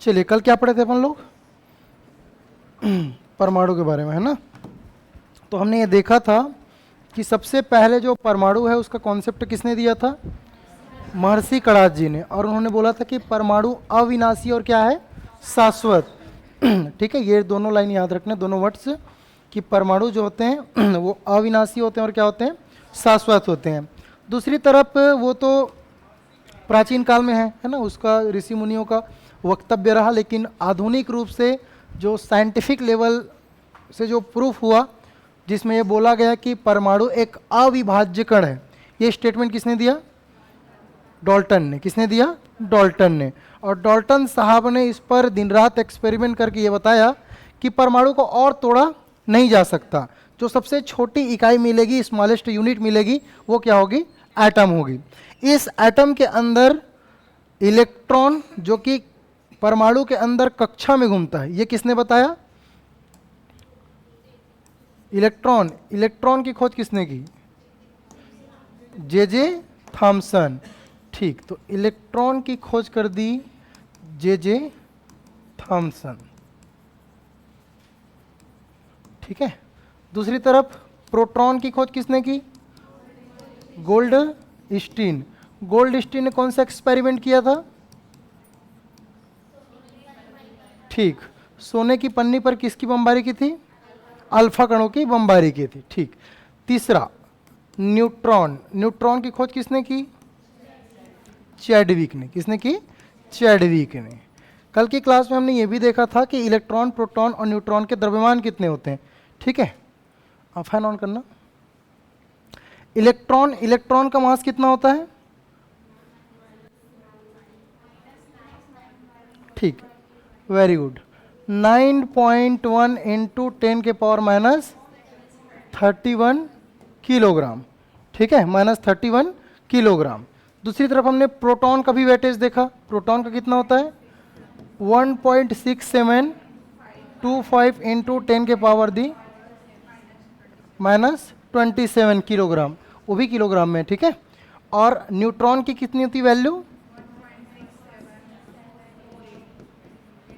चलिए कल क्या पढ़े थे अपन लोग? परमाणु के बारे में, है ना। तो हमने ये देखा था कि सबसे पहले जो परमाणु है उसका कॉन्सेप्ट किसने दिया था? महर्षि कणाद जी ने। और उन्होंने बोला था कि परमाणु अविनाशी और क्या है? शाश्वत। ठीक है, ये दोनों लाइन याद रखना, दोनों वर्ड्स, कि परमाणु जो होते हैं वो अविनाशी होते हैं और क्या होते हैं? शाश्वत होते हैं। दूसरी तरफ वो तो प्राचीन काल में है ना, उसका ऋषि मुनियों का वक्तव्य रहा, लेकिन आधुनिक रूप से जो साइंटिफिक लेवल से जो प्रूफ हुआ, जिसमें ये बोला गया कि परमाणु एक अविभाज्य कण है, ये स्टेटमेंट किसने दिया? डाल्टन ने। किसने दिया? डाल्टन ने। और डाल्टन साहब ने इस पर दिन रात एक्सपेरिमेंट करके ये बताया कि परमाणु को और तोड़ा नहीं जा सकता। जो सबसे छोटी इकाई मिलेगी, स्मॉलेस्ट यूनिट मिलेगी, वो क्या होगी? एटम होगी। इस एटम के अंदर इलेक्ट्रॉन, जो कि परमाणु के अंदर कक्षा में घूमता है, ये किसने बताया? इलेक्ट्रॉन की खोज किसने की? J Thomson. ठीक, तो इलेक्ट्रॉन की खोज कर दी जे थॉमसन। ठीक है। दूसरी तरफ प्रोटॉन की खोज किसने की? गोल्डस्टीन। गोल्डस्टीन ने कौन सा एक्सपेरिमेंट किया था? ठीक, सोने की पन्नी पर किसकी बमबारी की थी? अल्फा कणों की बमबारी की थी। ठीक। तीसरा न्यूट्रॉन। न्यूट्रॉन की खोज किसने की? चैडविक ने। किसने की? चैडविक ने। कल की क्लास में हमने ये भी देखा था कि इलेक्ट्रॉन, प्रोटॉन और न्यूट्रॉन के द्रव्यमान कितने होते हैं। ठीक है, आप फैन ऑन करना। इलेक्ट्रॉन का मास कितना होता है? ठीक, वेरी गुड, 9.1 इंटू 10 के पावर माइनस 31 किलोग्राम। ठीक है, माइनस 31 किलोग्राम। दूसरी तरफ हमने प्रोटॉन का भी वेटेज देखा। प्रोटॉन का कितना होता है? 1.6725 इंटू 10 के पावर दी माइनस 27 किलोग्राम, वो भी किलोग्राम में। ठीक है। और न्यूट्रॉन की कितनी होती वैल्यू?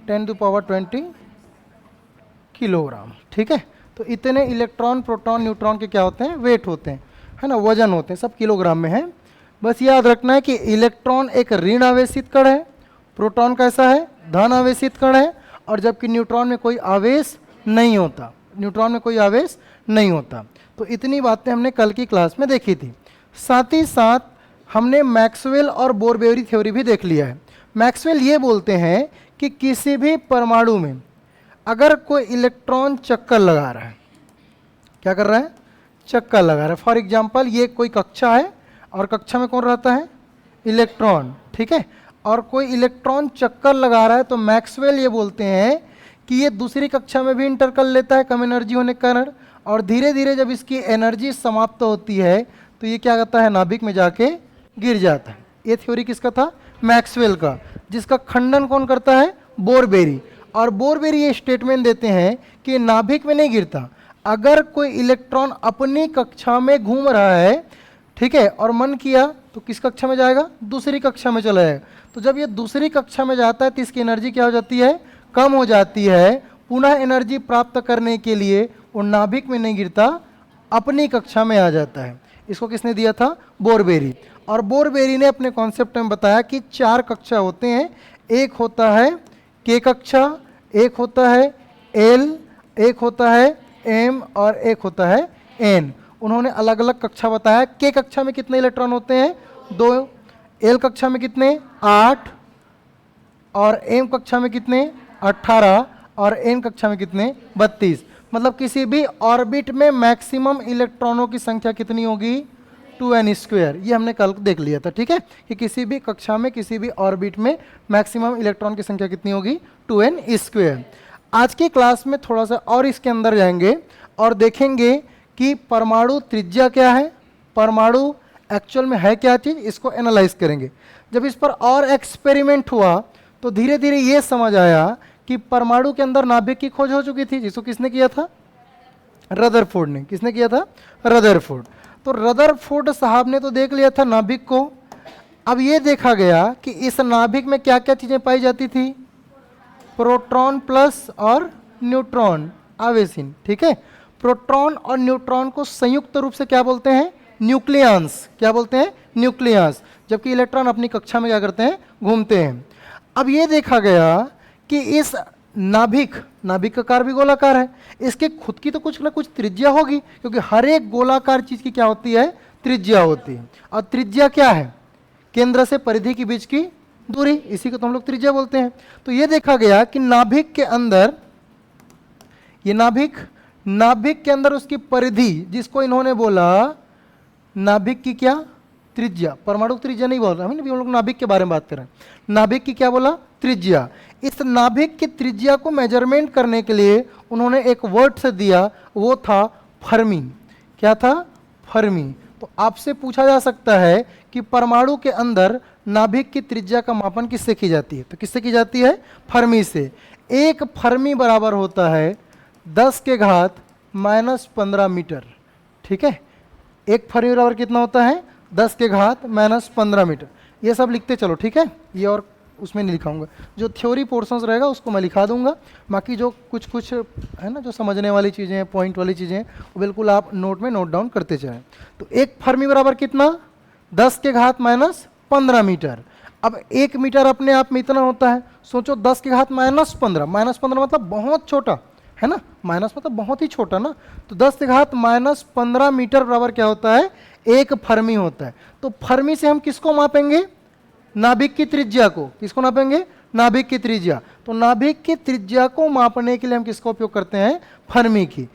10⁻20 किलोग्राम। ठीक है। तो इतने इलेक्ट्रॉन, प्रोटॉन, न्यूट्रॉन के क्या होते हैं? वेट होते हैं, है ना, वजन होते हैं, सब किलोग्राम में है। बस याद रखना है कि इलेक्ट्रॉन एक ऋण आवेशित कण है, प्रोटॉन कैसा है? धन आवेशित कण है, और जबकि न्यूट्रॉन में कोई आवेश नहीं होता। न्यूट्रॉन में कोई आवेश नहीं होता। तो इतनी बातें हमने कल की क्लास में देखी थी। साथ ही साथ हमने मैक्सवेल और बोर-बेरी थ्योरी भी देख लिया है। मैक्सवेल ये बोलते हैं कि किसी भी परमाणु में अगर कोई इलेक्ट्रॉन चक्कर लगा रहा है, क्या कर रहा है? चक्कर लगा रहा है। फॉर एग्जाम्पल, ये कोई कक्षा है और कक्षा में कौन रहता है? इलेक्ट्रॉन। ठीक है। और कोई इलेक्ट्रॉन चक्कर लगा रहा है, तो मैक्सवेल ये बोलते हैं कि ये दूसरी कक्षा में भी इंटर कर लेता है कम एनर्जी होने के कारण, और धीरे धीरे जब इसकी एनर्जी समाप्त होती है तो ये क्या करता है? नाभिक में जाके गिर जाता है। ये थ्योरी किसका था? मैक्सवेल का, जिसका खंडन कौन करता है? बोर-बेरी। और बोर-बेरी ये स्टेटमेंट देते हैं कि नाभिक में नहीं गिरता। अगर कोई इलेक्ट्रॉन अपनी कक्षा में घूम रहा है, ठीक है, और मन किया तो किस कक्षा में जाएगा? दूसरी कक्षा में चला जाएगा। तो जब ये दूसरी कक्षा में जाता है तो इसकी एनर्जी क्या हो जाती है? कम हो जाती है। पुनः एनर्जी प्राप्त करने के लिए वो नाभिक में नहीं गिरता, अपनी कक्षा में आ जाता है। इसको किसने दिया था? बोर-बेरी। और बोर-बेरी ने अपने कॉन्सेप्ट में बताया कि 4 कक्षा होते हैं। एक होता है के कक्षा, एक होता है एल, एक होता है एम, और एक होता है एन। उन्होंने अलग अलग कक्षा बताया। के कक्षा में कितने इलेक्ट्रॉन होते हैं? 2। एल कक्षा में कितने? 8। और एम कक्षा में कितने? 18। और एन कक्षा में कितने? 32। मतलब किसी भी ऑर्बिट में मैक्सिमम इलेक्ट्रॉनों की संख्या कितनी होगी? 2n²। ये हमने कल देख लिया था। ठीक है, कि किसी भी कक्षा में, किसी भी ऑर्बिट में मैक्सिमम इलेक्ट्रॉन की संख्या कितनी होगी? 2n²। आज की क्लास में थोड़ा सा और इसके अंदर जाएंगे और देखेंगे कि परमाणु त्रिज्या क्या है, परमाणु एक्चुअल में है क्या चीज़, इसको एनालाइज करेंगे। जब इस पर और एक्सपेरिमेंट हुआ तो धीरे धीरे ये समझ आया कि परमाणु के अंदर नाभिक की खोज हो चुकी थी, जिसको किसने किया था? रदरफोर्ड ने। किसने किया था? रदरफोर्ड। तो रदरफोर्ड साहब ने तो देख लिया था नाभिक को। अब ये देखा गया कि इस नाभिक में क्या क्या चीज़ें पाई जाती थी? प्रोटॉन प्लस और न्यूट्रॉन आवेशीन, ठीक है। प्रोटॉन और न्यूट्रॉन को संयुक्त रूप से क्या बोलते हैं? न्यूक्लियंस। क्या बोलते हैं? न्यूक्लियंस। जबकि इलेक्ट्रॉन अपनी कक्षा में क्या करते हैं? घूमते हैं। अब ये देखा गया कि इस नाभिक का आकार भी गोलाकार है, इसके खुद की तो कुछ ना कुछ त्रिज्या होगी, क्योंकि हर एक गोलाकार चीज की क्या होती है? त्रिज्या होती है। और त्रिज्या क्या है? केंद्र से परिधि के बीच की दूरी, इसी को तो हम लोग त्रिज्या बोलते हैं। तो ये देखा गया कि नाभिक के अंदर, ये नाभिक के अंदर उसकी परिधि, जिसको इन्होंने बोला नाभिक की क्या? त्रिज्या। परमाणु त्रिज्या नहीं बोल रहा हम लोग, नाभिक के बारे में बात कर रहे हैं। नाभिक की क्या बोला? त्रिज्या। इस नाभिक की त्रिज्या को मेजरमेंट करने के लिए उन्होंने एक वर्ड से दिया, वो था फर्मी। क्या था? फर्मी। तो आपसे पूछा जा सकता है कि परमाणु के अंदर नाभिक की त्रिज्या का मापन किससे की जाती है? तो किससे की जाती है? फर्मी से। एक फर्मी बराबर होता है 10 के घात -15 मीटर, ठीक है। एक फर्मी बराबर कितना होता है? 10 के घात -15 मीटर। ये सब लिखते चलो, ठीक है। ये और उसमें नहीं लिखाऊंगा, जो थ्योरी पोर्शंस रहेगा उसको मैं लिखा दूंगा। बाकी जो कुछ है ना, जो समझने वाली चीज़ें हैं, पॉइंट वाली चीज़ें हैं, वो बिल्कुल आप नोट में नोट डाउन करते जाएं। तो एक फर्मी बराबर कितना? 10 के घात -15 मीटर। अब 1 मीटर अपने आप में इतना होता है, सोचो 10 के घात -15, -15 मतलब बहुत छोटा है ना, माइनस मतलब बहुत ही छोटा ना। तो 10 के घात -15 मीटर बराबर क्या होता है? एक फर्मी होता है। तो फर्मी से हम किसको मापेंगे? नाभिक की त्रिज्या को। किसको नापेंगे? नाभिक की त्रिज्या। तो नाभिक की त्रिज्या को मापने के लिए हम किसका उपयोग करते हैं? फर्मी की।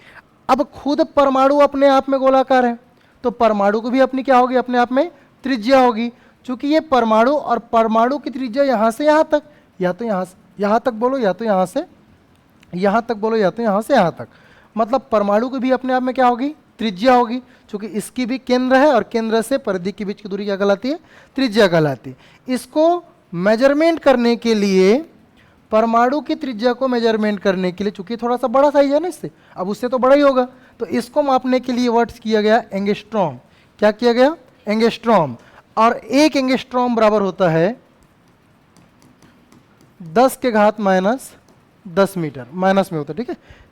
अब खुद परमाणु अपने आप में गोलाकार है, तो परमाणु को भी अपनी क्या होगी? अपने आप में त्रिज्या होगी। चूंकि ये परमाणु, और परमाणु की त्रिज्या यहां से यहां तक, या तो यहां तक बोलो, या तो यहां से यहां तक बोलो, या तो यहां से यहां तक, मतलब परमाणु की भी अपने आप में क्या होगी? त्रिज्या होगी। चूंकि इसकी भी केंद्र है, और केंद्र से परिधि के बीच की दूरी क्या कहलाती है? त्रिज्या कहलाती है। इसको मेजरमेंट करने के लिए, परमाणु की त्रिज्या को मेजरमेंट करने के लिए, चूंकि थोड़ा सा बड़ा साइज है ना इससे, अब उससे तो बड़ा ही होगा, तो इसको मापने के लिए वर्ड्स किया गया एंगस्ट्रॉम। क्या किया गया? एंगस्ट्रॉम। और एक एंगस्ट्रॉम बराबर होता है 10 के घात -10 मीटर, माइनस में होता है, ठीक है।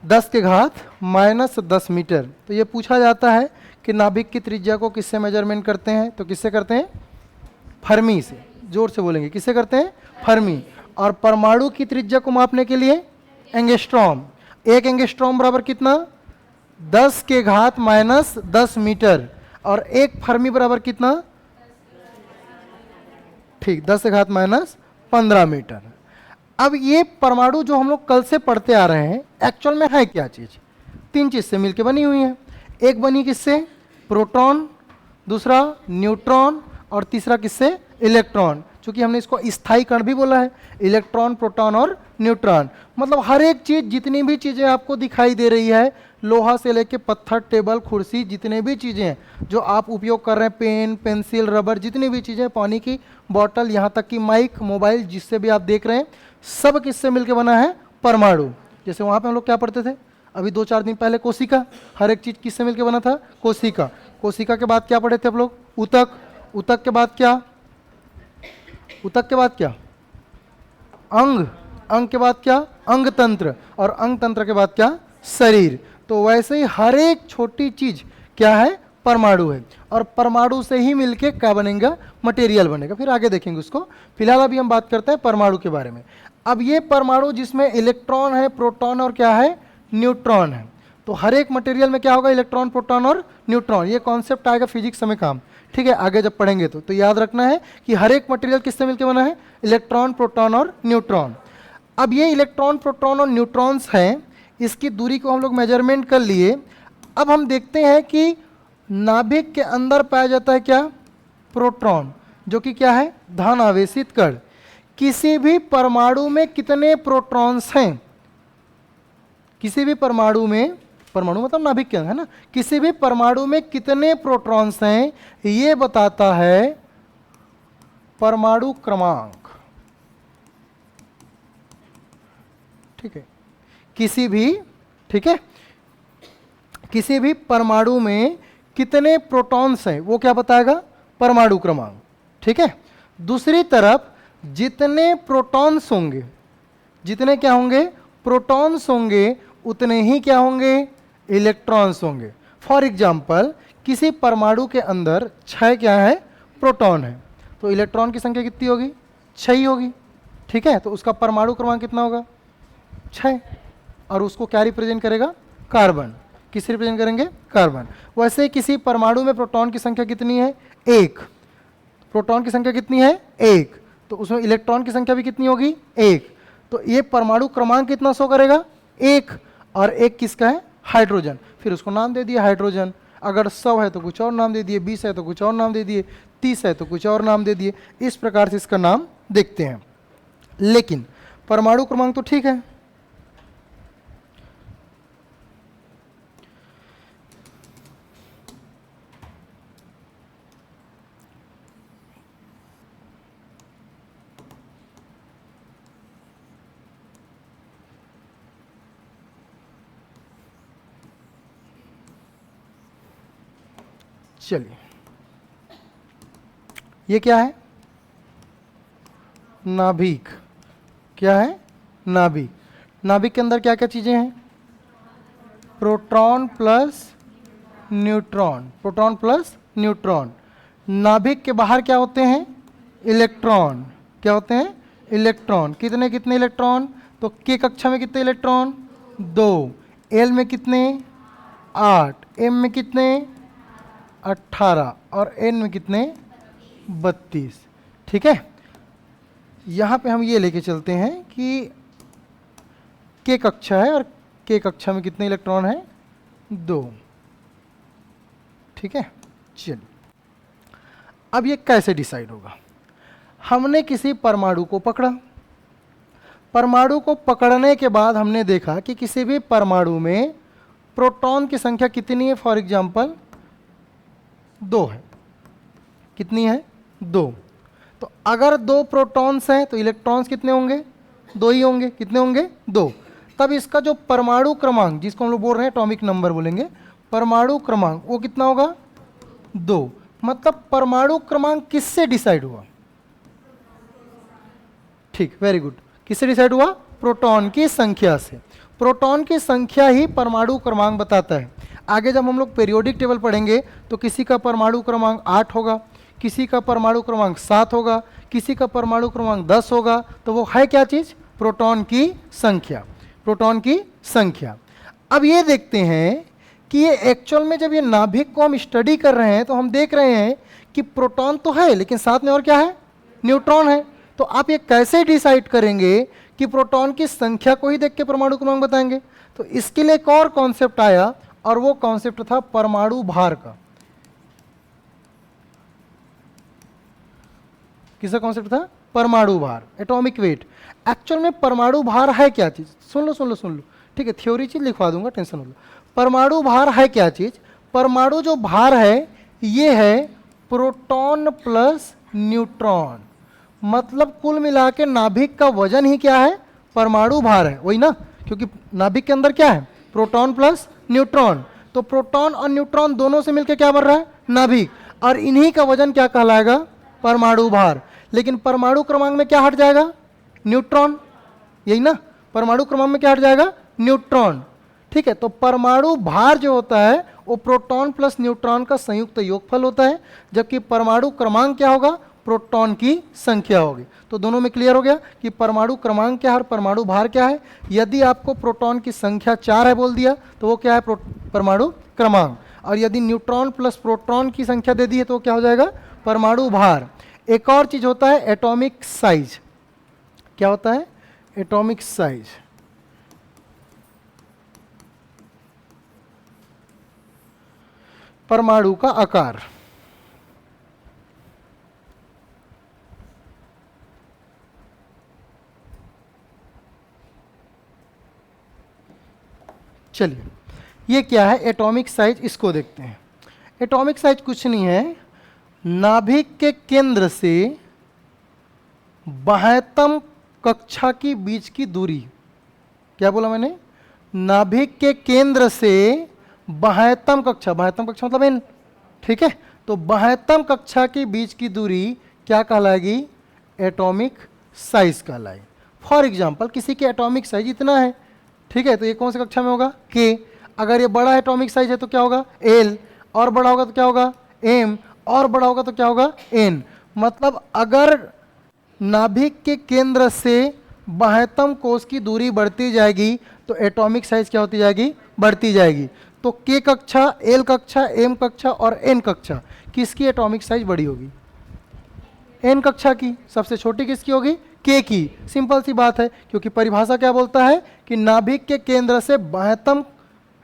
10 के घात -10 मीटर। तो ये पूछा जाता है कि नाभिक की त्रिज्या को किससे मेजरमेंट करते हैं? तो किससे करते हैं? फर्मी से। जोर से बोलेंगे, किससे करते हैं? फर्मी। और परमाणु की त्रिज्या को मापने के लिए एंगस्ट्रॉम। एक एंगस्ट्रॉम बराबर कितना? 10 के घात -10 मीटर। और एक फर्मी बराबर कितना? ठीक, 10 के घात -15 मीटर। अब ये परमाणु जो हम लोग कल से पढ़ते आ रहे हैं, एक्चुअल में है क्या चीज? 3 चीज से मिलकर बनी हुई है। एक बनी किससे? प्रोटॉन, दूसरा न्यूट्रॉन, और तीसरा किससे? इलेक्ट्रॉन। चूंकि हमने इसको स्थायी कण भी बोला है, इलेक्ट्रॉन, प्रोटॉन और न्यूट्रॉन। मतलब हर एक चीज, जितनी भी चीजें आपको दिखाई दे रही है, लोहा से लेके पत्थर, टेबल, कुर्सी, जितने भी चीजें हैं जो आप उपयोग कर रहे हैं, पेन, पेंसिल, रबर, जितनी भी चीजें, पानी की बॉटल, यहाँ तक कि माइक, मोबाइल, जिससे भी आप देख रहे हैं, सब किससे मिलकर बना है? परमाणु। जैसे वहां पे हम लोग क्या पढ़ते थे अभी 2-4 दिन पहले? कोशिका। हर एक चीज किससे मिलकर बना था? कोशिका। कोशिका के बाद क्या पढ़े थे आप लोग? ऊतक। ऊतक के बाद क्या? ऊतक के बाद क्या? अंग। अंग के बाद क्या? अंग तंत्र। और अंग तंत्र के बाद क्या? शरीर। तो वैसे ही हर एक छोटी चीज क्या है? परमाणु है। और परमाणु से ही मिलके क्या बनेगा? मटेरियल बनेगा। फिर आगे देखेंगे उसको। फिलहाल अभी हम बात करते हैं परमाणु के बारे में। अब ये परमाणु जिसमें इलेक्ट्रॉन है, प्रोटॉन और क्या है? न्यूट्रॉन है। तो हर एक मटेरियल में क्या होगा? इलेक्ट्रॉन, प्रोटॉन और न्यूट्रॉन। ये कॉन्सेप्ट आएगा फिजिक्स में काम, ठीक है, आगे जब पढ़ेंगे तो याद रखना है कि हर एक मटेरियल किससे मिलकर बना है? इलेक्ट्रॉन, प्रोटॉन और न्यूट्रॉन। अब ये इलेक्ट्रॉन, प्रोटॉन और न्यूट्रॉन्स हैं, इसकी दूरी को हम लोग मेजरमेंट कर लिए। अब हम देखते हैं कि नाभिक के अंदर पाया जाता है क्या? प्रोटॉन, जो कि क्या है? धन आवेशित कण। किसी भी परमाणु में कितने प्रोटॉन्स हैं? किसी भी परमाणु में, परमाणु मतलब नाभिक के अंदर है ना, किसी भी परमाणु में कितने प्रोटॉन्स हैं, ये बताता है परमाणु क्रमांक, ठीक है। किसी भी, ठीक है, किसी भी परमाणु में कितने प्रोटॉन्स हैं वो क्या बताएगा? परमाणु क्रमांक, ठीक है। दूसरी तरफ जितने प्रोटॉन्स होंगे, जितने क्या होंगे, प्रोटॉन्स होंगे, उतने ही क्या होंगे, इलेक्ट्रॉन्स होंगे। फॉर एग्जाम्पल किसी परमाणु के अंदर 6 क्या है, प्रोटॉन है, तो इलेक्ट्रॉन की संख्या कितनी होगी, 6 ही होगी। ठीक है, तो उसका परमाणु क्रमांक कितना होगा, 6, और उसको क्या रिप्रेजेंट करेगा, कार्बन। किस रिप्रेजेंट करेंगे, कार्बन। वैसे किसी परमाणु में प्रोटॉन की संख्या कितनी है, 1। प्रोटॉन की संख्या कितनी है, 1, तो उसमें इलेक्ट्रॉन की संख्या भी कितनी होगी, 1। तो ये परमाणु क्रमांक कितना शो करेगा, 1, और 1 किसका है, हाइड्रोजन। फिर उसको नाम दे दिया हाइड्रोजन। अगर 100 है तो कुछ और नाम दे दिए, 20 है तो कुछ और नाम दे दिए, 30 है तो कुछ और नाम दे दिए। इस प्रकार से इसका नाम देखते हैं। लेकिन परमाणु क्रमांक तो ठीक है। चलिए, ये क्या है, नाभिक। क्या है, नाभिक। नाभिक के अंदर क्या क्या चीजें हैं, proton plus neutron, proton plus neutron. नाभिक के बाहर क्या होते हैं, इलेक्ट्रॉन। क्या होते हैं, इलेक्ट्रॉन। कितने कितने इलेक्ट्रॉन, तो के कक्षा में कितने इलेक्ट्रॉन, 2, एल में कितने, 8, एम में कितने, 18, और एन में कितने, 32। ठीक है, यहाँ पे हम ये लेके चलते हैं कि के कक्षा है और के कक्षा में कितने इलेक्ट्रॉन है, 2। ठीक है, चलिए अब ये कैसे डिसाइड होगा। हमने किसी परमाणु को पकड़ा, परमाणु को पकड़ने के बाद हमने देखा कि किसी भी परमाणु में प्रोटॉन की संख्या कितनी है, फॉर एग्जांपल 2 है। कितनी है, 2। तो अगर 2 प्रोटॉन्स हैं तो इलेक्ट्रॉन्स कितने होंगे, 2 ही होंगे। कितने होंगे, 2। तब इसका जो परमाणु क्रमांक, जिसको हम लोग बोल रहे हैं एटॉमिक नंबर बोलेंगे, परमाणु क्रमांक, वो कितना होगा, 2। मतलब परमाणु क्रमांक किससे डिसाइड हुआ, ठीक, वेरी गुड, किससे डिसाइड हुआ, प्रोटॉन की संख्या से। प्रोटॉन की संख्या ही परमाणु क्रमांक बताता है। आगे जब हम लोग पीरियोडिक टेबल पढ़ेंगे तो किसी का परमाणु क्रमांक 8 होगा, किसी का परमाणु क्रमांक 7 होगा, किसी का परमाणु क्रमांक 10 होगा। तो वो है क्या चीज, प्रोटॉन की संख्या, प्रोटॉन की संख्या। अब ये देखते हैं कि ये एक्चुअल में जब ये नाभिक को हम स्टडी कर रहे हैं तो हम देख रहे हैं कि प्रोटॉन तो है लेकिन साथ में और क्या है, न्यूट्रॉन है। तो आप ये कैसे डिसाइड करेंगे कि प्रोटॉन की संख्या को ही देख के परमाणु क्रमांक बताएंगे। तो इसके लिए एक और कॉन्सेप्ट आया और वो कॉन्सेप्ट था परमाणु भार का। किसका कॉन्सेप्ट था, परमाणु भार, एटॉमिक वेट। एक्चुअल में परमाणु भार है क्या चीज, सुन लो सुन लो सुन लो, ठीक है, थ्योरी चीज लिखवा दूंगा, टेंशन मत लो। परमाणु भार है क्या चीज, परमाणु जो भार है ये है प्रोटॉन प्लस न्यूट्रॉन। मतलब कुल मिला के नाभिक का वजन ही क्या है, परमाणु भार है, वही ना, क्योंकि नाभिक के अंदर क्या है, प्रोटॉन प्लस न्यूट्रॉन। तो प्रोटॉन और न्यूट्रॉन दोनों से मिलकर क्या बन रहा है, नाभिक, और इन्हीं का वजन क्या कहलाएगा, परमाणु भार। लेकिन परमाणु क्रमांक में क्या हट जाएगा, न्यूट्रॉन, यही ना, परमाणु क्रमांक में क्या हट जाएगा, न्यूट्रॉन। ठीक है, तो परमाणु भार जो होता है वो प्रोटॉन प्लस न्यूट्रॉन का संयुक्त योगफल होता है, जबकि परमाणु क्रमांक क्या होगा, प्रोटॉन की संख्या होगी। तो दोनों में क्लियर हो गया कि परमाणु क्रमांक क्या है और परमाणु भार क्या है। यदि आपको प्रोटॉन की संख्या 4 है बोल दिया तो वो क्या है, परमाणु क्रमांक, और यदि न्यूट्रॉन प्लस प्रोटॉन की संख्या दे दी है तो वो क्या हो जाएगा, परमाणु भार। एक और चीज होता है एटॉमिक साइज। क्या होता है, एटॉमिक साइज। परमाणु का आकार। चलिए, ये क्या है, एटॉमिक साइज, इसको देखते हैं। एटॉमिक साइज कुछ नहीं है, नाभिक के केंद्र से बाह्यतम कक्षा की बीच की दूरी। क्या बोला मैंने, नाभिक के केंद्र से बाह्यतम कक्षा, बाह्यतम कक्षा मतलब एन, ठीक है, तो बाह्यतम कक्षा के बीच की दूरी क्या कहलाएगी, एटॉमिक साइज कहलाएगी। फॉर एग्जाम्पल किसी के एटॉमिक साइज इतना है, ठीक है, तो ये कौन सी कक्षा में होगा, के। अगर ये बड़ा एटॉमिक साइज है तो क्या होगा, एल। और बड़ा होगा तो क्या होगा, एम। और बड़ा होगा तो क्या होगा, एन। मतलब अगर नाभिक के केंद्र से बाह्यतम कोश की दूरी बढ़ती जाएगी तो एटॉमिक साइज क्या होती जाएगी, बढ़ती जाएगी। तो के कक्षा, एल कक्षा, एम कक्षा और एन कक्षा, किसकी एटॉमिक साइज बड़ी होगी, एन कक्षा की। सबसे छोटी किसकी होगी, के की। सिंपल सी बात है, क्योंकि परिभाषा क्या बोलता है कि नाभिक के केंद्र से बाह्यतम,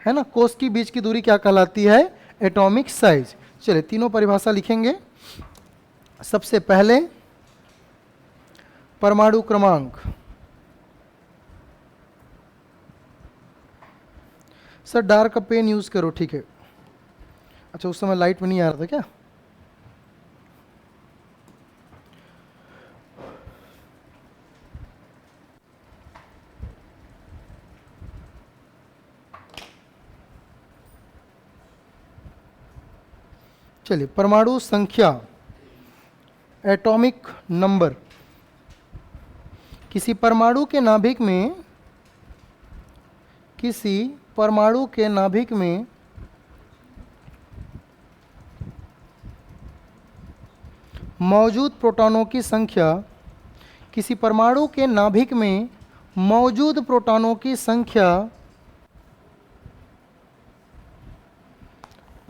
है ना, कोश की बीच की दूरी क्या कहलाती है, एटॉमिक साइज। चलिए तीनों परिभाषा लिखेंगे। सबसे पहले परमाणु क्रमांक। सर डार्क पेन यूज करो, ठीक है। अच्छा उस समय लाइट में नहीं आ रहा था क्या, चलिए परमाणु संख्या, एटॉमिक नंबर। किसी परमाणु के नाभिक में, किसी परमाणु के नाभिक में मौजूद प्रोटॉनों की संख्या, किसी परमाणु के नाभिक में मौजूद प्रोटॉनों की संख्या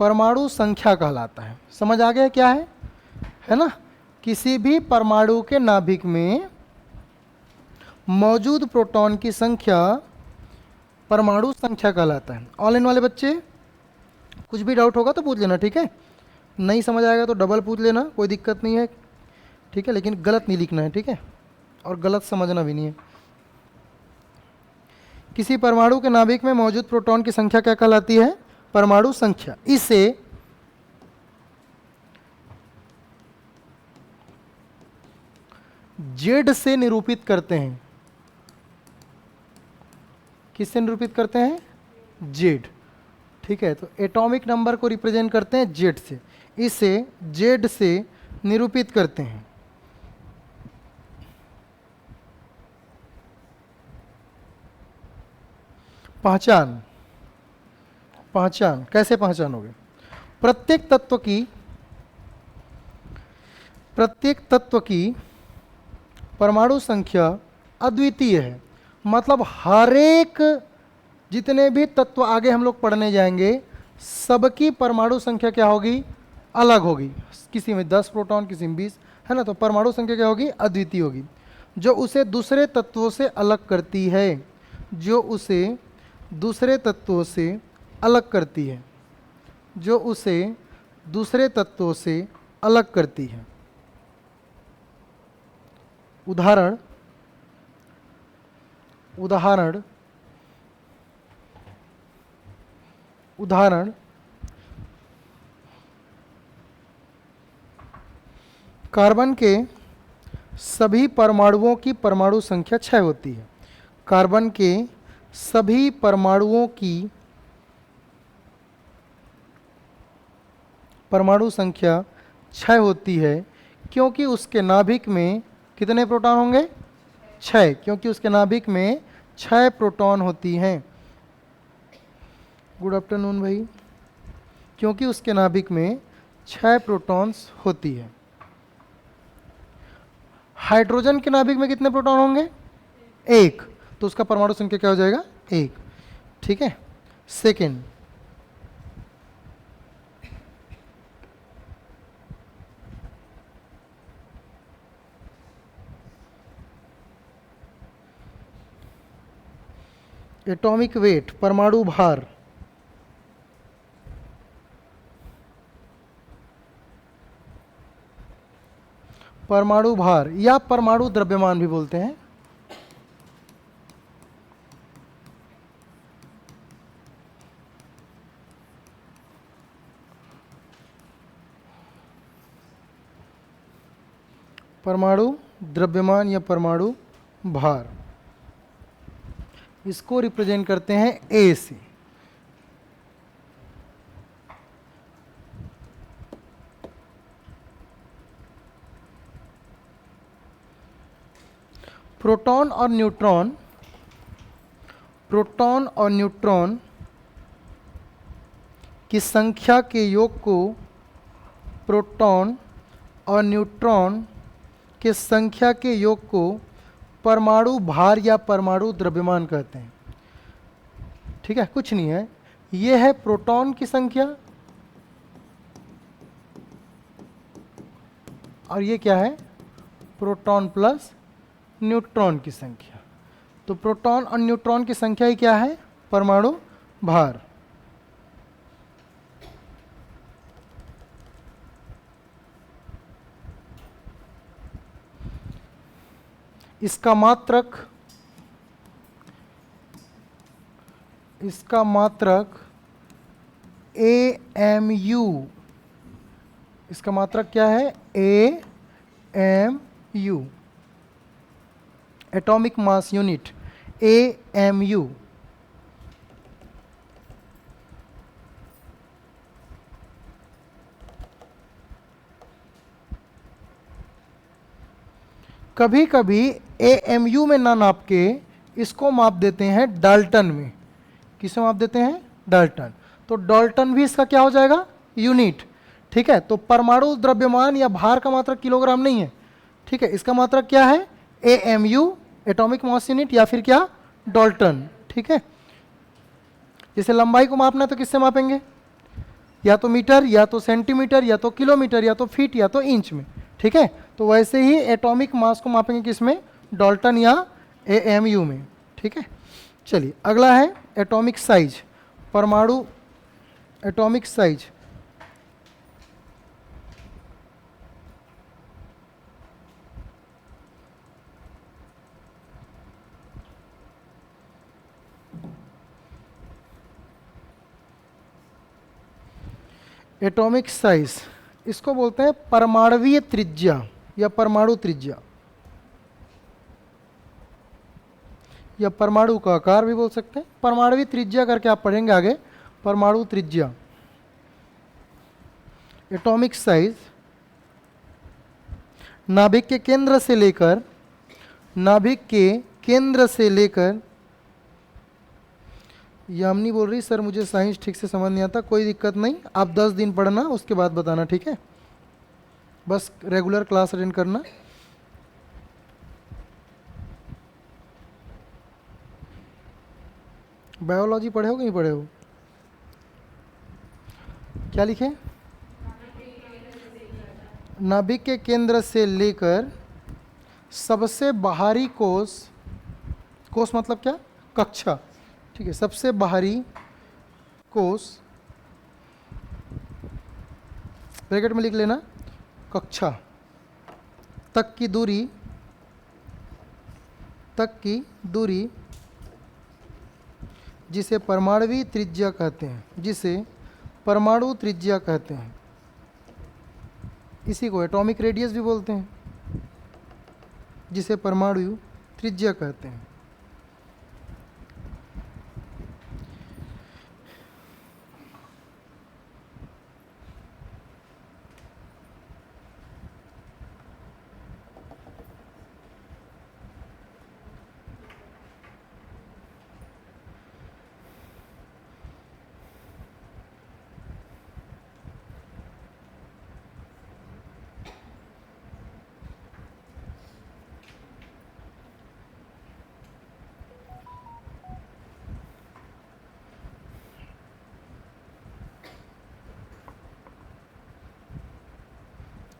परमाणु संख्या कहलाता है। समझ आ गया क्या है ना। किसी भी परमाणु के नाभिक में मौजूद प्रोटॉन की संख्या परमाणु संख्या कहलाता है। ऑल इन वाले बच्चे कुछ भी डाउट होगा तो पूछ लेना, ठीक है। नहीं समझ आएगा तो डबल पूछ लेना, कोई दिक्कत नहीं है, ठीक है। लेकिन गलत नहीं लिखना है, ठीक है, और गलत समझना भी नहीं है। किसी परमाणु के नाभिक में मौजूद प्रोटॉन की संख्या क्या कहलाती है, परमाणु संख्या। इसे जेड से निरूपित करते हैं। किससे निरूपित करते हैं, जेड, ठीक है। तो एटॉमिक नंबर को रिप्रेजेंट करते हैं जेड से, इसे जेड से निरूपित करते हैं। पहचान, पहचान कैसे पहचानोगे, प्रत्येक तत्व की परमाणु संख्या अद्वितीय है। मतलब हर एक, जितने भी तत्व आगे हम लोग पढ़ने जाएंगे, सबकी परमाणु संख्या क्या होगी, अलग होगी। किसी में 10 प्रोटॉन, किसी में 20, है ना। तो परमाणु संख्या क्या होगी, अद्वितीय होगी, जो उसे दूसरे तत्वों से अलग करती है, जो उसे दूसरे तत्वों से अलग करती है, जो उसे दूसरे तत्वों से अलग करती है। उदाहरण, उदाहरण, उदाहरण, कार्बन के सभी परमाणुओं की परमाणु संख्या 6 होती है। कार्बन के सभी परमाणुओं की परमाणु संख्या 6 होती है, क्योंकि उसके नाभिक में कितने प्रोटॉन होंगे, 6, क्योंकि उसके नाभिक में 6 प्रोटॉन होती हैं। गुड आफ्टरनून भाई। क्योंकि उसके नाभिक में 6 प्रोटॉन्स होती है। हाइड्रोजन के नाभिक में कितने प्रोटॉन होंगे, 1, तो उसका परमाणु संख्या क्या हो जाएगा, 1, ठीक है। सेकेंड, एटॉमिक वेट, परमाणु भार। परमाणु भार या परमाणु द्रव्यमान भी बोलते हैं। परमाणु द्रव्यमान या परमाणु भार, इसको रिप्रेजेंट करते हैं ए से। प्रोटॉन और न्यूट्रॉन की संख्या के योग को प्रोटॉन और न्यूट्रॉन के संख्या के योग को परमाणु भार या परमाणु द्रव्यमान कहते हैं। ठीक है, कुछ नहीं है, ये है प्रोटॉन की संख्या और ये क्या है, प्रोटॉन प्लस न्यूट्रॉन की संख्या। तो प्रोटॉन और न्यूट्रॉन की संख्या ही क्या है, परमाणु भार। इसका मात्रक AMU, इसका मात्रक क्या है, AMU, atomic mass unit, AMU। कभी कभी AMU में ना नाप के इसको माप देते हैं डाल्टन में। किसे माप देते हैं, डाल्टन। तो डाल्टन भी इसका क्या हो जाएगा, यूनिट। ठीक है, तो परमाणु द्रव्यमान या भार का मात्रक किलोग्राम नहीं है। ठीक है, इसका मात्रक क्या है, AMU, एटॉमिक मास यूनिट, या फिर क्या, डाल्टन। ठीक है, जैसे लंबाई को मापना तो किससे मापेंगे, या तो मीटर, या तो सेंटीमीटर, या तो किलोमीटर, या तो फीट, या तो इंच में। ठीक है, तो वैसे ही एटॉमिक मास को मापेंगे किसमें, डाल्टन या AMU में। ठीक है, चलिए अगला है एटॉमिक साइज, परमाणु एटॉमिक साइज। एटॉमिक साइज, इसको बोलते हैं परमाणुवीय त्रिज्या या परमाणु त्रिज्या, या परमाणु का आकार भी बोल सकते हैं। परमाणुवीय त्रिज्या करके आप पढ़ेंगे आगे, परमाणु त्रिज्या। एटॉमिक साइज नाभिक के केंद्र से लेकर यामिनी बोल रही सर मुझे साइंस ठीक से समझ नहीं आता, कोई दिक्कत नहीं, आप 10 दिन पढ़ना उसके बाद बताना। ठीक है, बस रेगुलर क्लास अटेंड करना। बायोलॉजी पढ़े हो कि नहीं पढ़े हो, क्या लिखे, नाभिक के केंद्र से लेकर सबसे बाहरी कोष मतलब क्या, कक्षा। ठीक है, सबसे बाहरी कोष, ब्रैकेट में लिख लेना, कक्षा तक की दूरी जिसे परमाणुवीय त्रिज्या कहते हैं, इसी को एटॉमिक रेडियस भी बोलते हैं, जिसे परमाणु त्रिज्या कहते हैं।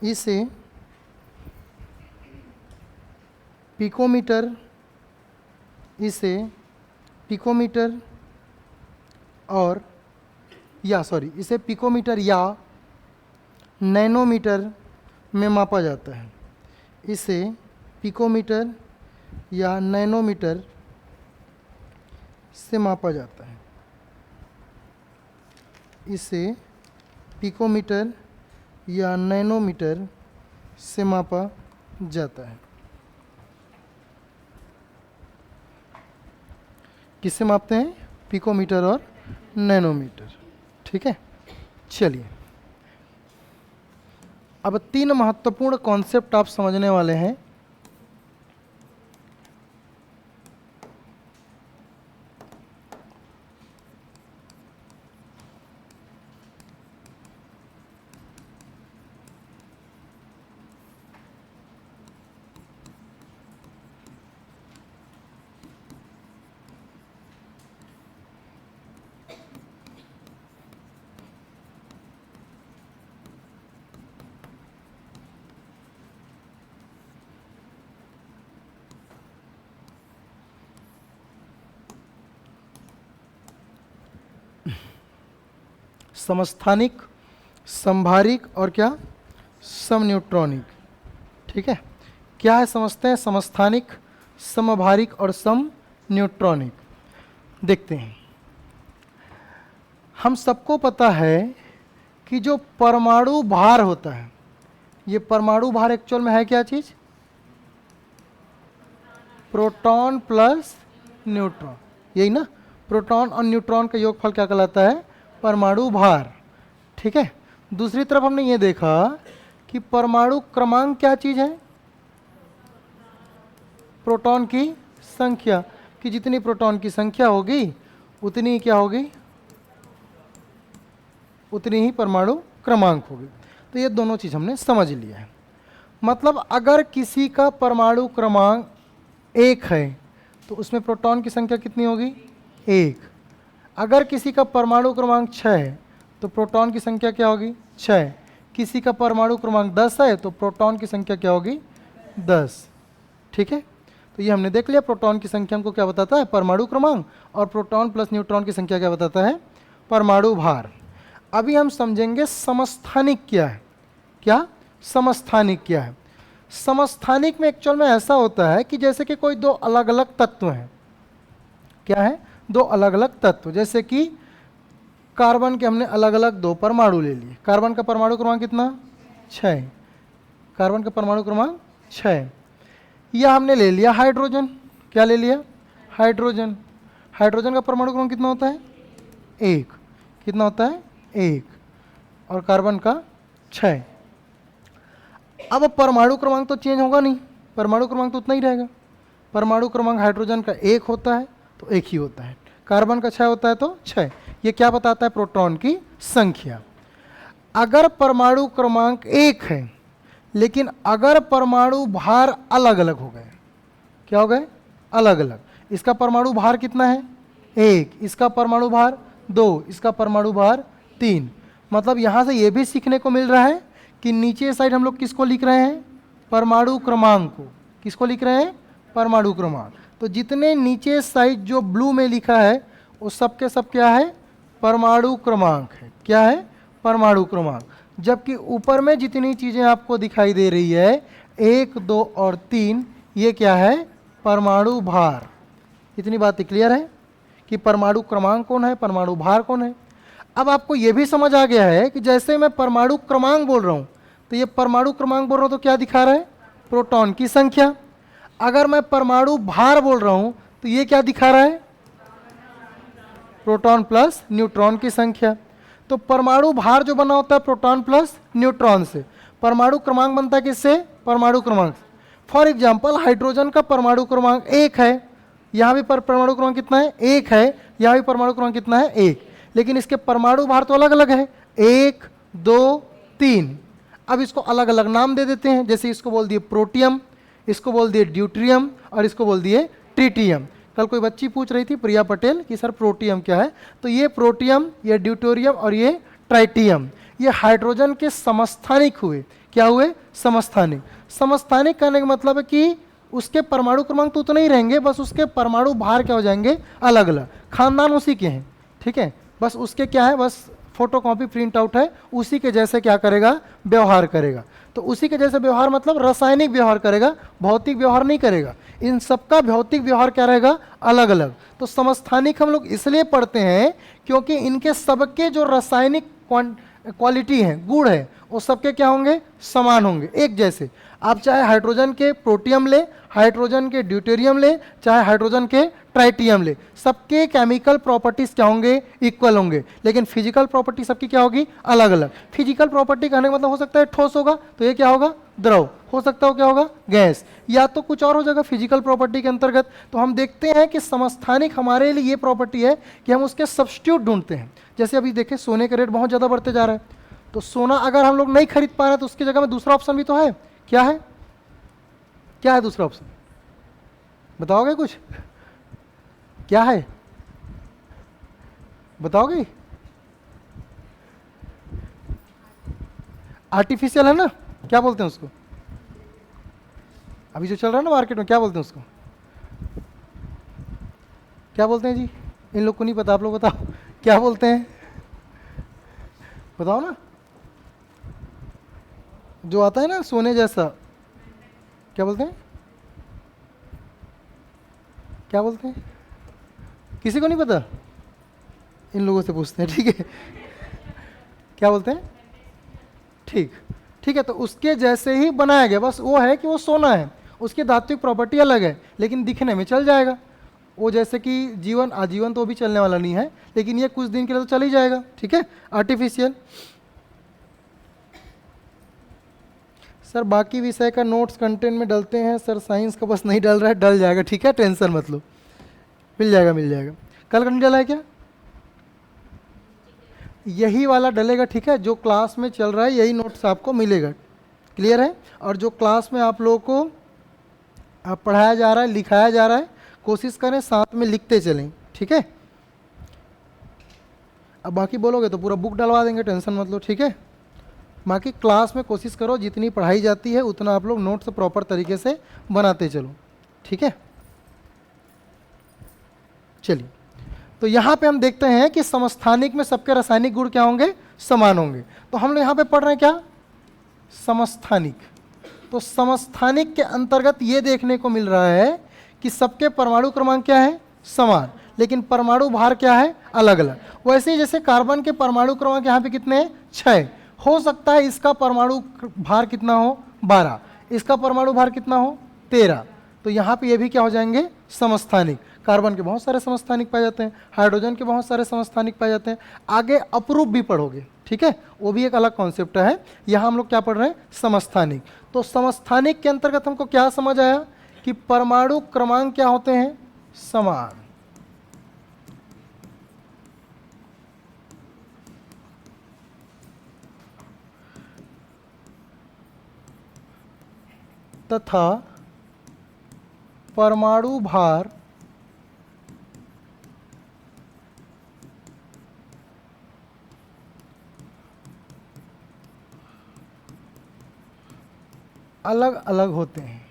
इसे पिकोमीटर या नैनोमीटर में मापा जाता है। इसे पिकोमीटर या नैनोमीटर से मापा जाता है। इसे पिकोमीटर या नैनोमीटर से मापा जाता है। किससे मापते हैं? पिकोमीटर और नैनोमीटर। ठीक है, चलिए अब 3 महत्वपूर्ण कॉन्सेप्ट आप समझने वाले हैं। समस्थानिक, समभारिक और क्या, समन्यूट्रॉनिक। ठीक है, क्या है समझते हैं, समस्थानिक, समभारिक और समन्यूट्रॉनिक। देखते हैं, हम सबको पता है कि जो परमाणु भार होता है, ये परमाणु भार एक्चुअल में है क्या चीज, प्रोटॉन प्लस न्यूट्रॉन, यही ना। प्रोटॉन और न्यूट्रॉन का योगफल क्या कहलाता है, परमाणु भार। ठीक है, दूसरी तरफ हमने ये देखा कि परमाणु क्रमांक क्या चीज है, प्रोटॉन की संख्या, कि जितनी प्रोटॉन की संख्या होगी उतनी क्या होगी, उतनी ही परमाणु क्रमांक होगी। तो ये दोनों चीज हमने समझ लिया है। मतलब अगर किसी का परमाणु क्रमांक 1 है तो उसमें प्रोटॉन की संख्या कितनी होगी, 1। अगर किसी का परमाणु क्रमांक 6 है तो प्रोटॉन की संख्या क्या होगी, 6। किसी का परमाणु क्रमांक 10 है तो प्रोटॉन की संख्या क्या होगी, 10। ठीक है, तो ये हमने देख लिया, प्रोटॉन की संख्या हमको क्या बताता है, परमाणु क्रमांक, और प्रोटॉन प्लस न्यूट्रॉन की संख्या क्या बताता है, परमाणु भार। अभी हम समझेंगे समस्थानिक क्या है। क्या, समस्थानिक क्या है। समस्थानिक में एक्चुअल में ऐसा होता है कि जैसे कि कोई दो अलग अलग तत्व हैं। क्या है, दो अलग अलग तत्व, जैसे कि कार्बन के हमने अलग अलग 2 परमाणु ले लिए। कार्बन का परमाणु क्रमांक कितना, 6। कार्बन का परमाणु क्रमांक 6। यह हमने ले लिया हाइड्रोजन, क्या ले लिया, हाइड्रोजन। हाइड्रोजन का परमाणु क्रमांक कितना होता है, 1। कितना होता है, 1। और कार्बन का 6। अब परमाणु क्रमांक तो चेंज होगा नहीं, परमाणु क्रमांक तो उतना ही रहेगा। परमाणु क्रमांक हाइड्रोजन का 1 होता है तो 1 ही होता है, कार्बन का 6 होता है तो 6। ये क्या बताता है, प्रोटॉन की संख्या। अगर परमाणु क्रमांक 1 है लेकिन अगर परमाणु भार अलग अलग हो गए, क्या हो गए, अलग अलग, इसका परमाणु भार कितना है, 1, इसका परमाणु भार 2, इसका परमाणु भार 3। मतलब यहां से यह भी सीखने को मिल रहा है कि नीचे साइड हम लोग किसको लिख रहे हैं, परमाणु क्रमांक को। किसको लिख रहे हैं, परमाणु क्रमांक। तो जितने नीचे साइड जो ब्लू में लिखा है वो सब के सब क्या है, परमाणु क्रमांक है। क्या है, परमाणु क्रमांक। जबकि ऊपर में जितनी चीजें आपको दिखाई दे रही है 1, 2 और 3, ये क्या है, परमाणु भार। इतनी बात क्लियर है कि परमाणु क्रमांक कौन है, परमाणु भार कौन है। अब आपको यह भी समझ आ गया है कि जैसे मैं परमाणु क्रमांक बोल रहा हूं तो ये परमाणु क्रमांक बोल रहा हूं तो क्या दिखा रहा है, प्रोटॉन की संख्या। अगर मैं परमाणु भार बोल रहा हूं तो ये क्या दिखा रहा है, प्रोटॉन प्लस न्यूट्रॉन की संख्या। तो परमाणु भार जो बना होता है प्रोटॉन प्लस न्यूट्रॉन से, परमाणु क्रमांक बनता है किससे, परमाणु क्रमांक। फॉर एग्जांपल हाइड्रोजन का परमाणु क्रमांक 1 है, यहां भी परमाणु क्रमांक कितना है, 1 है, यहां भी परमाणु क्रमांक कितना है, 1। लेकिन इसके परमाणु भार तो अलग अलग है, 1, 2, 3। अब इसको अलग अलग नाम दे देते हैं, जैसे इसको बोल दिए प्रोटियम, इसको बोल दिए ड्यूट्रियम और इसको बोल दिए ट्रिटियम। कल कोई बच्ची पूछ रही थी प्रिया पटेल कि सर प्रोटियम क्या है, तो ये प्रोटियम, ये ड्यूटेरियम और ये ट्राइटियम, ये हाइड्रोजन के समस्थानिक हुए। क्या हुए, समस्थानिक। समस्थानिक कहने का मतलब है कि उसके परमाणु क्रमांक तो उतने ही रहेंगे, बस उसके परमाणु भार क्या हो जाएंगे, अलग अलग। खानदान उसी के हैं, ठीक है, बस उसके क्या है, बस फोटोकॉपी प्रिंट आउट है, उसी के जैसे क्या करेगा, व्यवहार करेगा। तो उसी के जैसे व्यवहार मतलब रासायनिक व्यवहार करेगा, भौतिक व्यवहार नहीं करेगा। इन सबका भौतिक व्यवहार क्या रहेगा, अलग अलग। तो समस्थानिक हम लोग इसलिए पढ़ते हैं क्योंकि इनके सबके जो रासायनिक क्वालिटी है, गुण है, वो सबके क्या होंगे, समान होंगे, एक जैसे। आप चाहे हाइड्रोजन के प्रोटियम ले, हाइड्रोजन के ड्यूटेरियम ले, चाहे हाइड्रोजन के ट्राइटियम ले, सबके केमिकल प्रॉपर्टीज क्या होंगे, इक्वल होंगे। लेकिन फिजिकल प्रॉपर्टी सबकी क्या होगी, अलग अलग। फिजिकल प्रॉपर्टी कहने का मतलब हो सकता है ठोस होगा तो ये क्या होगा, द्रव हो सकता है, क्या होगा, गैस, या तो कुछ और हो जाएगा फिजिकल प्रॉपर्टी के अंतर्गत। तो हम देखते हैं कि समस्थानिक हमारे लिए ये प्रॉपर्टी है कि हम उसके सब्स्टिट्यूट ढूंढते हैं। जैसे अभी देखें सोने का रेट बहुत ज़्यादा बढ़ते जा रहा है, तो सोना अगर हम लोग नहीं खरीद पा रहे हैं तो उसकी जगह में दूसरा ऑप्शन भी तो है। क्या है, क्या है दूसरा ऑप्शन, बताओगे कुछ, क्या है, बताओगे, आर्टिफिशियल है ना, क्या बोलते हैं उसको, अभी जो चल रहा है ना मार्केट में, क्या बोलते हैं उसको, क्या बोलते हैं जी, इन लोग को नहीं पता, आप लोग बताओ क्या बोलते हैं। बताओ ना, जो आता है ना सोने जैसा, क्या बोलते हैं, क्या बोलते हैं, किसी को नहीं पता, इन लोगों से पूछते हैं, ठीक है। क्या बोलते हैं, ठीक, ठीक है। तो उसके जैसे ही बनाया गया, बस वो है कि वो सोना है, उसकी धात्विक प्रॉपर्टी अलग है, लेकिन दिखने में चल जाएगा। वो जैसे कि जीवन आजीवन तो भी चलने वाला नहीं है, लेकिन ये कुछ दिन के लिए तो चल ही जाएगा, ठीक है, आर्टिफिशियल। सर बाकी विषय का नोट्स कंटेंट में डलते हैं सर, साइंस का बस नहीं डल रहा है, डल जाएगा, ठीक है, टेंशन मत लो, मिल जाएगा मिल जाएगा। कल कंटेंट डला है क्या, यही वाला डलेगा, ठीक है, जो क्लास में चल रहा है यही नोट्स आपको मिलेगा, क्लियर है। और जो क्लास में आप लोगों को पढ़ाया जा रहा है, लिखाया जा रहा है, कोशिश करें साथ में लिखते चलें, ठीक है। अब बाकी बोलोगे तो पूरा बुक डलवा देंगे, टेंशन मत लो, ठीक है। बाकी क्लास में कोशिश करो जितनी पढ़ाई जाती है उतना आप लोग नोट्स प्रॉपर तरीके से बनाते चलो, ठीक है। चलिए, तो यहाँ पे हम देखते हैं कि समस्थानिक में सबके रासायनिक गुण क्या होंगे, समान होंगे। तो हम लोग यहाँ पे पढ़ रहे हैं क्या, समस्थानिक। तो समस्थानिक के अंतर्गत ये देखने को मिल रहा है कि सबके परमाणु क्रमांक क्या है, समान, लेकिन परमाणु भार क्या है, अलग अलग। वैसे ही जैसे कार्बन के परमाणु क्रमांक यहाँ पे कितने हैं, 6, हो सकता है इसका परमाणु भार कितना हो, 12, इसका परमाणु भार कितना हो, 13। तो यहाँ पे ये भी क्या हो जाएंगे, समस्थानिक। कार्बन के बहुत सारे समस्थानिक पाए जाते हैं, हाइड्रोजन के बहुत सारे समस्थानिक पाए जाते हैं। आगे अपरूप भी पढ़ोगे, ठीक है, वो भी एक अलग कॉन्सेप्ट है। यहाँ हम लोग क्या पढ़ रहे हैं, समस्थानिक। तो समस्थानिक के अंतर्गत हमको क्या समझ आया कि परमाणु क्रमांक क्या होते हैं, समान। तथा परमाणु भार अलग अलग होते हैं।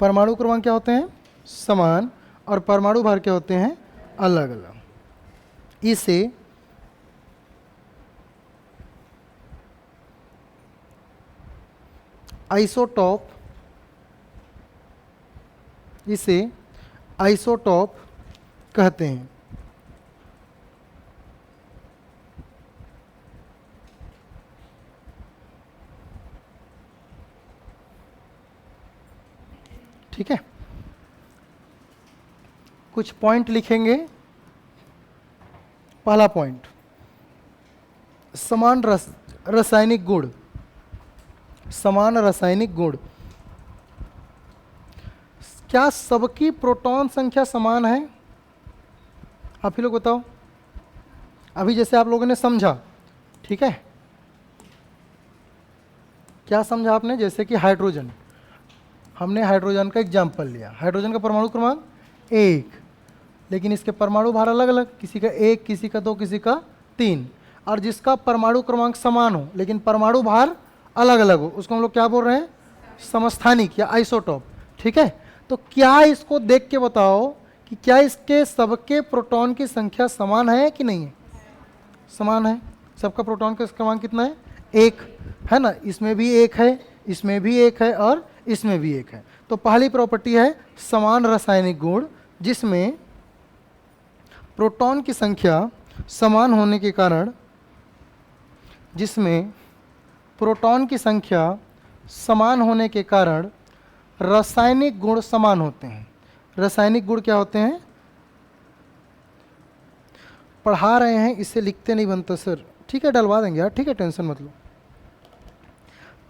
परमाणु क्रमांक क्या होते हैं, समान, और परमाणु भार क्या होते हैं, अलग अलग। इसे आइसोटॉप, इसे आइसोटॉप कहते हैं। ठीक है, कुछ पॉइंट लिखेंगे। पहला पॉइंट, समान रासायनिक गुण, समान रासायनिक गुण। क्या सबकी प्रोटॉन संख्या समान है, आप ही लोग बताओ। अभी जैसे आप लोगों ने समझा, ठीक है, क्या समझा आपने, जैसे कि हाइड्रोजन, हमने हाइड्रोजन का एग्जाम्पल लिया। हाइड्रोजन का परमाणु क्रमांक 1, लेकिन इसके परमाणु भार अलग अलग, किसी का 1, किसी का 2, किसी का 3। और जिसका परमाणु क्रमांक समान हो लेकिन परमाणु भार अलग अलग हो, उसको हम लोग क्या बोल रहे हैं, समस्थानिक या आइसोटॉप, ठीक है। तो क्या इसको देख के बताओ कि क्या इसके सबके प्रोटॉन की संख्या समान है कि नहीं है, समान है। सबका प्रोटॉन का क्रमांक कितना है, 1 है ना, इसमें भी 1 है, इसमें भी 1 है, और इसमें भी 1 है। तो पहली प्रॉपर्टी है समान रासायनिक गुण, जिसमें प्रोटॉन की संख्या समान होने के कारण, जिसमें प्रोटॉन की संख्या समान होने के कारण रासायनिक गुण समान होते हैं। रासायनिक गुण क्या होते हैं, पढ़ा रहे हैं, इससे लिखते नहीं बनता सर, ठीक है, डलवा देंगे यार, ठीक है, टेंशन मत लो।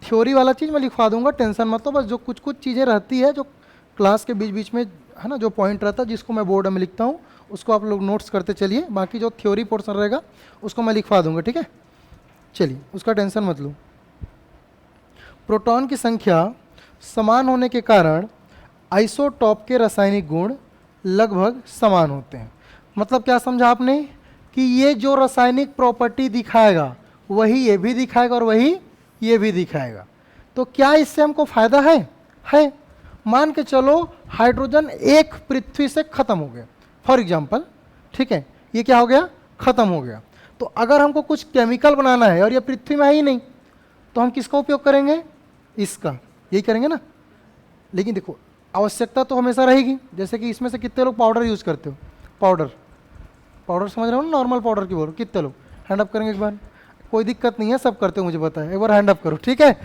थ्योरी वाला चीज़ मैं लिखवा दूंगा, टेंशन मत लो। बस जो कुछ कुछ चीज़ें रहती है जो क्लास के बीच बीच में है ना, जो पॉइंट रहता है जिसको मैं बोर्ड में लिखता हूँ, उसको आप लोग नोट्स करते चलिए। बाकी जो थ्योरी पोर्शन रहेगा उसको मैं लिखवा दूंगा, ठीक है। चलिए, उसका टेंशन मत लो। प्रोटॉन की संख्या समान होने के कारण आइसोटॉप के रासायनिक गुण लगभग समान होते हैं। मतलब क्या समझा आपने, कि ये जो रासायनिक प्रॉपर्टी दिखाएगा वही ये भी दिखाएगा और वही ये भी दिखाएगा। तो क्या इससे हमको फायदा है। मान के चलो हाइड्रोजन एक पृथ्वी से खत्म हो गया फॉर एग्जांपल, ठीक है, ये क्या हो गया, खत्म हो गया। तो अगर हमको कुछ केमिकल बनाना है और ये पृथ्वी में है ही नहीं, तो हम किसका उपयोग करेंगे, इसका, यही करेंगे ना। लेकिन देखो आवश्यकता तो हमेशा रहेगी। जैसे कि इसमें से कितने लोग पाउडर यूज़ करते हो, पाउडर समझ रहे हो ना, नॉर्मल पाउडर की बोलो, कितने लोग हैंड अप करेंगे एक बार। कोई दिक्कत नहीं है, सब करते हो मुझे पता है, एक बार हैंड अप करो, ठीक है।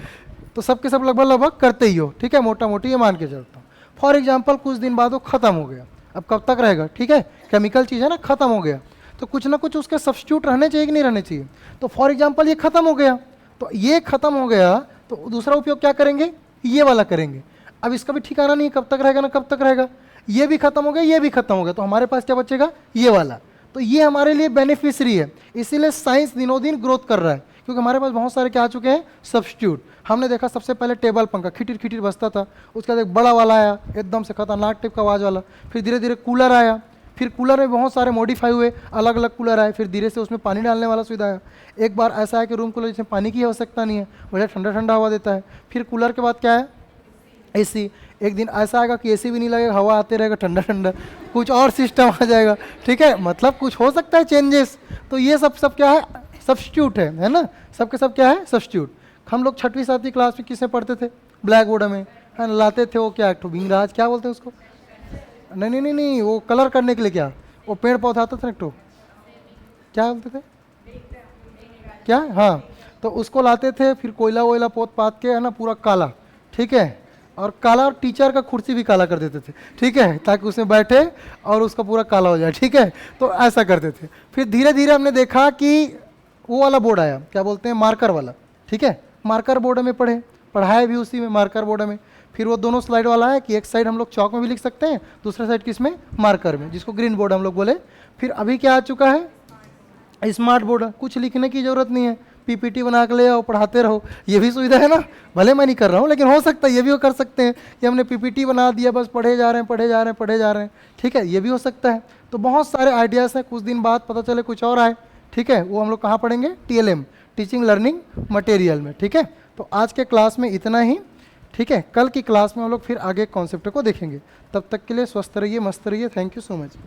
तो सबके सब लगभग करते ही हो, ठीक है, मोटा मोटी ये मान के चलता हूँ। फॉर एग्जाम्पल कुछ दिन बाद वो खत्म हो गया, अब कब तक रहेगा, ठीक है, केमिकल चीज़ है ना, खत्म हो गया, तो कुछ ना कुछ उसके सब्स्टिट्यूट रहने चाहिए कि नहीं रहने चाहिए। तो फॉर एग्जाम्पल ये खत्म हो गया, तो ये खत्म हो गया तो दूसरा उपयोग क्या करेंगे, ये वाला करेंगे। अब इसका भी ठिकाना नहीं है कब तक रहेगा ना कब तक रहेगा, ये भी खत्म हो गया, ये भी खत्म हो गया, तो हमारे पास क्या बचेगा, ये वाला। तो ये हमारे लिए बेनिफिशियरी है, इसीलिए साइंस दिनों दिन ग्रोथ कर रहा है, क्योंकि हमारे पास बहुत सारे क्या आ चुके हैं, सब्स्टिट्यूट। हमने देखा सबसे पहले टेबल पंखा खिटिर खिटिर बजता था, उसके बाद एक बड़ा वाला आया एकदम से खतरनाक टाइप का आवाज़ वाला, फिर धीरे धीरे कूलर आया, फिर कूलर में बहुत सारे मॉडिफाई हुए, अलग अलग कूलर आए, फिर धीरे से उसमें पानी डालने वाला सुविधा आया। एक बार ऐसा है कि रूम कूलर जिसमें पानी की आवश्यकता नहीं है, बढ़िया ठंडा ठंडा हवा देता है। फिर कूलर के बाद क्या है, एसी। एक दिन ऐसा आएगा कि एसी भी नहीं लगेगा, हवा आते रहेगा ठंडा ठंडा, कुछ और सिस्टम आ जाएगा, ठीक है, मतलब कुछ हो सकता है चेंजेस। तो ये सब क्या है, सब्स्टिट्यूट है ना, सबके सब क्या है, सब्स्टिट्यूट। हम लोग 6वीं 7वीं क्लास में किसमें पढ़ते थे, ब्लैक बोर्ड में, है ना, लाते थे वो क्या, एक बिंगराज क्या बोलते हैं उसको, नहीं, वो कलर करने के लिए क्या, वो पेड़ पौधा आता था ना, क्या बोलते थे, क्या, हाँ, तो उसको लाते थे, फिर कोयला वोयला पोत पात के, है ना, पूरा काला, ठीक है, और काला, और टीचर का कुर्सी भी काला कर देते थे, ठीक है, ताकि उसमें बैठे और उसका पूरा काला हो जाए, ठीक है, तो ऐसा करते थे। फिर धीरे धीरे हमने देखा कि वो वाला बोर्ड आया, क्या बोलते हैं, मार्कर वाला, ठीक है, मार्कर बोर्ड में पढ़ाए भी उसी में, मार्कर बोर्ड में। फिर वो दोनों स्लाइड वाला है कि एक साइड हम लोग चौक में भी लिख सकते हैं, दूसरा साइड किस में, मार्कर में, जिसको ग्रीन बोर्ड हम लोग बोले। फिर अभी क्या आ चुका है, स्मार्ट बोर्ड, कुछ लिखने की जरूरत नहीं है, पीपीटी बना के ले आओ, पढ़ाते रहो, ये भी सुविधा है ना। भले मैं नहीं कर रहा हूँ, लेकिन हो सकता है ये भी कर सकते हैं कि हमने पीपीटी बना दिया, बस पढ़े जा रहे हैं, ठीक है, ये भी हो सकता है। तो बहुत सारे आइडियाज़ हैं, कुछ दिन बाद पता चले कुछ और आए, ठीक है, वो हम लोग कहाँ पढ़ेंगे, TLM, टीचिंग लर्निंग मटेरियल में, ठीक है। तो आज के क्लास में इतना ही, ठीक है, कल की क्लास में हम लोग फिर आगे कॉन्सेप्ट को देखेंगे। तब तक के लिए स्वस्थ रहिए, मस्त रहिए, थैंक यू सो मच।